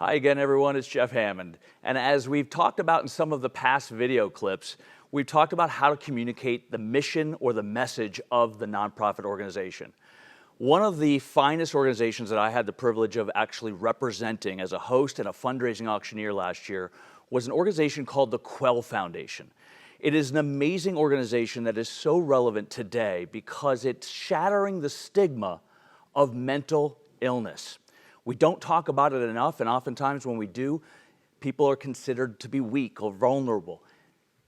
Hi again, everyone. It's Jeff Hammond. And as we've talked about in some of the past video clips, we've talked about how to communicate the mission or the message of the nonprofit organization. One of the finest organizations that I had the privilege of actually representing as a host and a fundraising auctioneer last year was an organization called the Quell Foundation. It is an amazing organization that is so relevant today because it's shattering the stigma of mental illness. We don't talk about it enough, and oftentimes when we do, people are considered to be weak or vulnerable.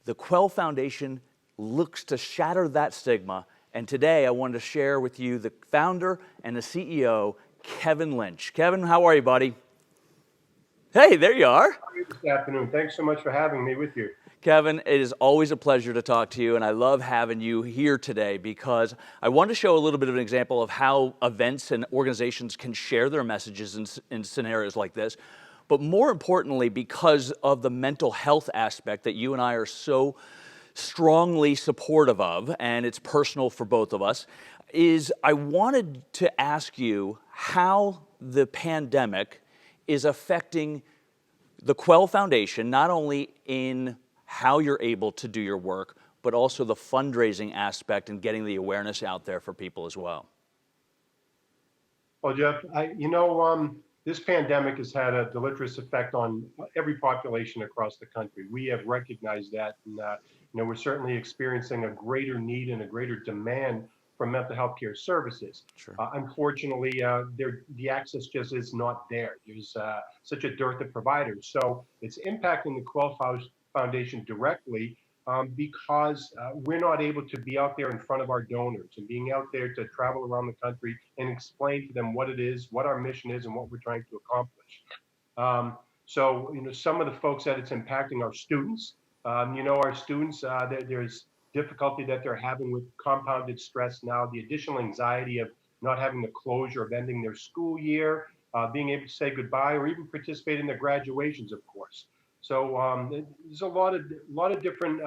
The Quell Foundation looks to shatter that stigma, and today I wanted to share with you the founder and the CEO, Kevin Lynch. Kevin, how are you, buddy? Hey, there you are. How are you this afternoon? Thanks so much for having me with you. Kevin, it is always a pleasure to talk to you, and I love having you here today because I want to show a little bit of an example of how events and organizations can share their messages in scenarios like this, but more importantly, because of the mental health aspect that you and I are so strongly supportive of, and it's personal for both of us, is I wanted to ask you how the pandemic is affecting the Quell Foundation, not only in how you're able to do your work, but also the fundraising aspect and getting the awareness out there for people as well. Well, Jeff, this pandemic has had a deleterious effect on every population across the country. We have recognized that, and we're certainly experiencing a greater need and a greater demand for mental health care services. Sure. Unfortunately, the access just is not there. There's such a dearth of providers. So it's impacting the Quell Foundation directly because we're not able to be out there in front of our donors and being out there to travel around the country and explain to them what it is, what our mission is, and what we're trying to accomplish. Some of the folks that it's impacting are students. Our students, there's difficulty that they're having with compounded stress now, the additional anxiety of not having the closure of ending their school year, being able to say goodbye, or even participate in their graduations, of course. So there's a lot of different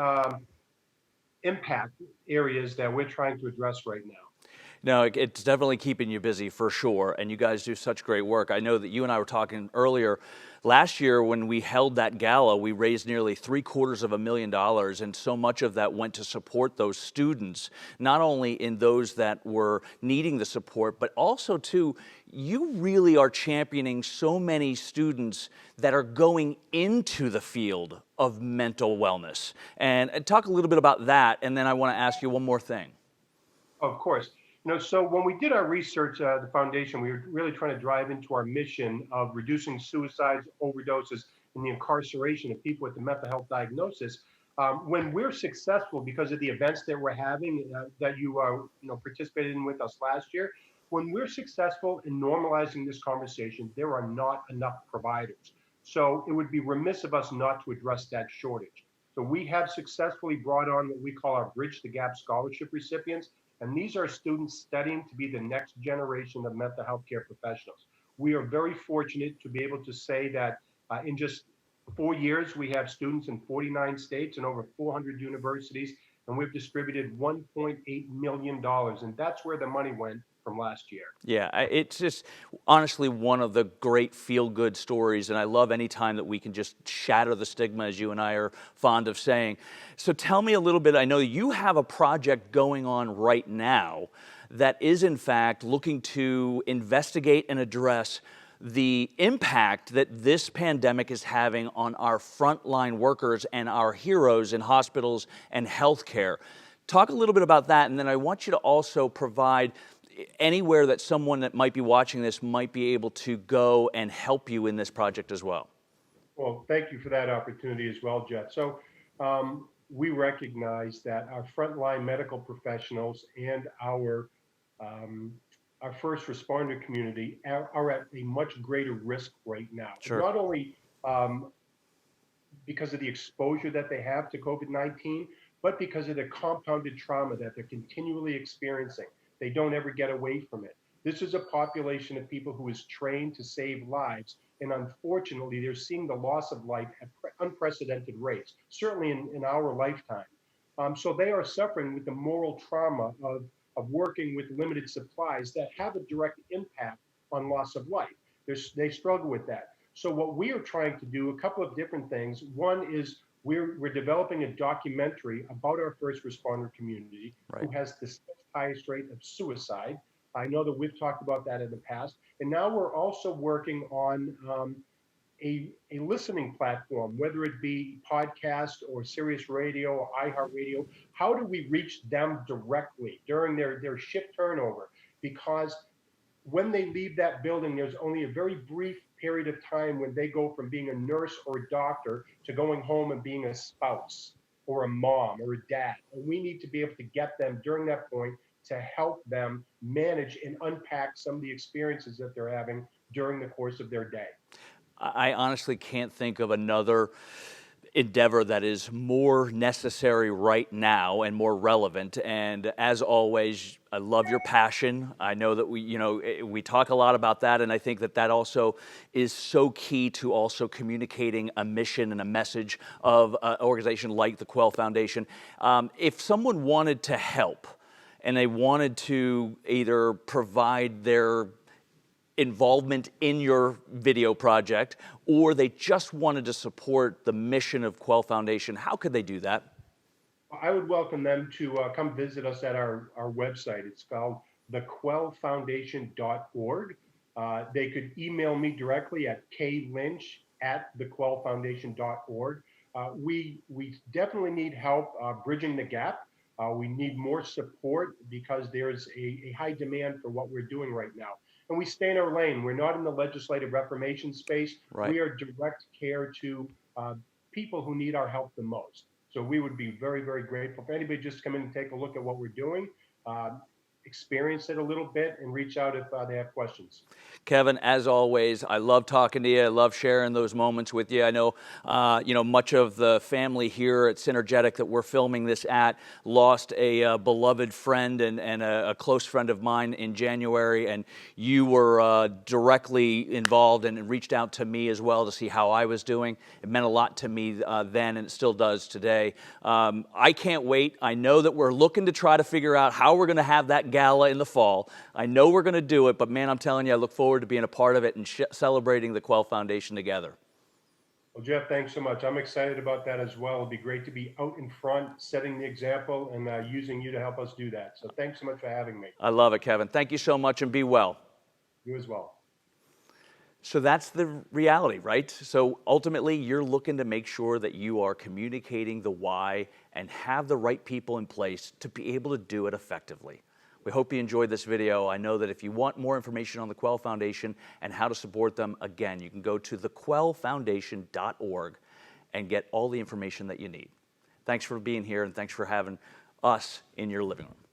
impact areas that we're trying to address right now. No, it's definitely keeping you busy for sure, and you guys do such great work. I know that you and I were talking earlier. Last year when we held that gala, we raised nearly $750,000, and so much of that went to support those students, not only in those that were needing the support, but also too, you really are championing so many students that are going into the field of mental wellness. And talk a little bit about that, and then I want to ask you one more thing. Of course. So when we did our research, the foundation, we were really trying to drive into our mission of reducing suicides, overdoses, and the incarceration of people with a mental health diagnosis. When we're successful because of the events that we're having, that you participated in with us last year, when we're successful in normalizing this conversation, there are not enough providers. So it would be remiss of us not to address that shortage. So we have successfully brought on what we call our Bridge the Gap scholarship recipients. And these are students studying to be the next generation of mental health care professionals. We are very fortunate to be able to say that in just 4 years, we have students in 49 states and over 400 universities, and we've distributed $1.8 million. And that's where the money went from last year. Yeah, it's just honestly one of the great feel-good stories, and I love any time that we can just shatter the stigma, as you and I are fond of saying. So tell me a little bit, I know you have a project going on right now that is in fact looking to investigate and address the impact that this pandemic is having on our frontline workers and our heroes in hospitals and healthcare. Talk a little bit about that, and then I want you to also provide anywhere that someone that might be watching this might be able to go and help you in this project as well. Well, thank you for that opportunity as well, Jeff. So we recognize that our frontline medical professionals and our first responder community are at a much greater risk right now. Sure. Not only because of the exposure that they have to COVID-19, but because of the compounded trauma that they're continually experiencing. They don't ever get away from it. This is a population of people who is trained to save lives. And unfortunately, they're seeing the loss of life at unprecedented rates, certainly in our lifetime. So they are suffering with the moral trauma of working with limited supplies that have a direct impact on loss of life. They struggle with that. So what we are trying to do, a couple of different things. One is we're developing a documentary about our first responder community Right. who has the highest rate of suicide. I know that we've talked about that in the past. And now we're also working on a listening platform, whether it be podcast or Sirius Radio or iHeartRadio. How do we reach them directly during their shift turnover? Because when they leave that building, there's only a very brief period of time when they go from being a nurse or a doctor to going home and being a spouse or a mom or a dad. And we need to be able to get them during that point to help them manage and unpack some of the experiences that they're having during the course of their day. I honestly can't think of another endeavor that is more necessary right now and more relevant. And as always, I love your passion. I know that we talk a lot about that, and I think that that also is so key to also communicating a mission and a message of an organization like the Quell Foundation. If someone wanted to help and they wanted to either provide their involvement in your video project, or they just wanted to support the mission of Quell Foundation, how could they do that? I would welcome them to come visit us at our website. It's called thequellfoundation.org. They could email me directly at klynch@thequellfoundation.org. We definitely need help bridging the gap. We need more support because there's a high demand for what we're doing right now. And we stay in our lane. We're not in the legislative reformation space. Right. We are direct care to people who need our help the most. So we would be very, very grateful for anybody just come in and take a look at what we're doing, experience it a little bit, and reach out if they have questions. Kevin, as always, I love talking to you. I love sharing those moments with you. I know, much of the family here at Synergetic that we're filming this at lost a beloved friend and a close friend of mine in January, and you were directly involved and reached out to me as well to see how I was doing. It meant a lot to me then, and it still does today. I can't wait. I know that we're looking to try to figure out how we're going to have that gala in the fall. I know we're going to do it, but man, I'm telling you, I look forward to being a part of it and celebrating the Quell Foundation together. Well, Jeff, thanks so much. I'm excited about that as well. It'd be great to be out in front, setting the example, and using you to help us do that. So thanks so much for having me. I love it, Kevin. Thank you so much, and be well. You as well. So that's the reality, right? So ultimately, you're looking to make sure that you are communicating the why and have the right people in place to be able to do it effectively. We hope you enjoyed this video. I know that if you want more information on the Quell Foundation and how to support them, again, you can go to thequellfoundation.org and get all the information that you need. Thanks for being here, and thanks for having us in your living room.